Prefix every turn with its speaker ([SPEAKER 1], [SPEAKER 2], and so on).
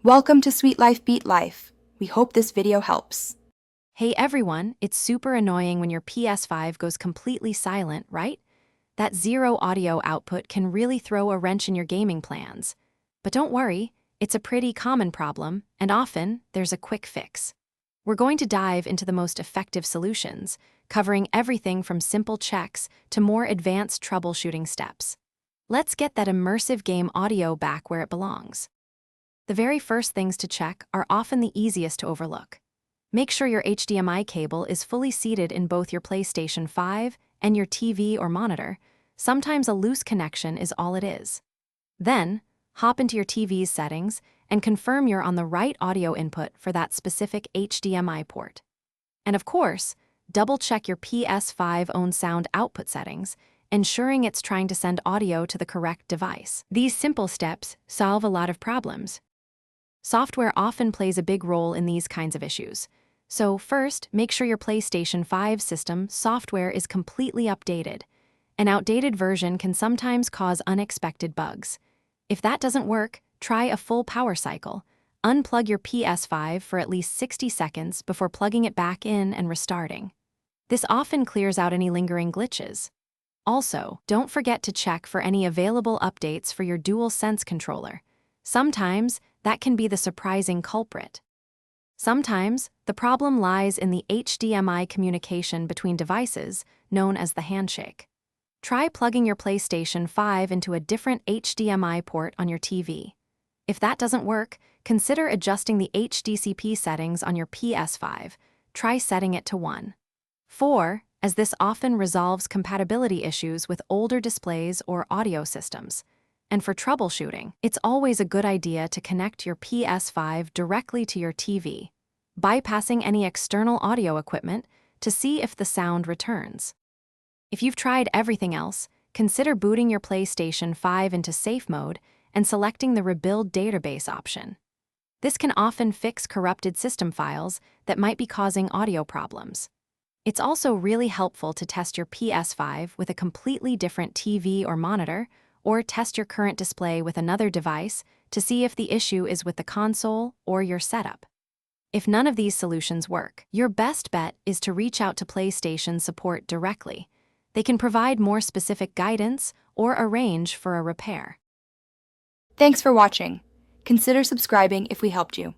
[SPEAKER 1] Welcome to Sweet Life Beat Life. We hope this video helps.
[SPEAKER 2] Hey everyone, it's super annoying when your PS5 goes completely silent, right? That zero audio output can really throw a wrench in your gaming plans. But don't worry, it's a pretty common problem, and often there's a quick fix. We're going to dive into the most effective solutions, covering everything from simple checks to more advanced troubleshooting steps. Let's get that immersive game audio back where it belongs. The very first things to check are often the easiest to overlook. Make sure your HDMI cable is fully seated in both your PlayStation 5 and your TV or monitor. Sometimes a loose connection is all it is. Then, hop into your TV's settings and confirm you're on the right audio input for that specific HDMI port. And of course, double-check your PS5 own sound output settings, ensuring it's trying to send audio to the correct device. These simple steps solve a lot of problems. Software often plays a big role in these kinds of issues. So first, make sure your PlayStation 5 system software is completely updated. An outdated version can sometimes cause unexpected bugs. If that doesn't work, try a full power cycle. Unplug your PS5 for at least 60 seconds before plugging it back in and restarting. This often clears out any lingering glitches. Also, don't forget to check for any available updates for your DualSense controller. Sometimes, that can be the surprising culprit. Sometimes, the problem lies in the HDMI communication between devices, known as the handshake. Try plugging your PlayStation 5 into a different HDMI port on your TV. If that doesn't work, consider adjusting the HDCP settings on your PS5. Try setting it to 1. 4, as this often resolves compatibility issues with older displays or audio systems. And for troubleshooting, it's always a good idea to connect your PS5 directly to your TV, bypassing any external audio equipment to see if the sound returns. If you've tried everything else, consider booting your PlayStation 5 into safe mode and selecting the Rebuild Database option. This can often fix corrupted system files that might be causing audio problems. It's also really helpful to test your PS5 with a completely different TV or monitor, or test your current display with another device to see if the issue is with the console or your setup. If none of these solutions work, your best bet is to reach out to PlayStation support directly. They can provide more specific guidance or arrange for a repair.
[SPEAKER 1] Thanks for watching. Consider subscribing if we helped you.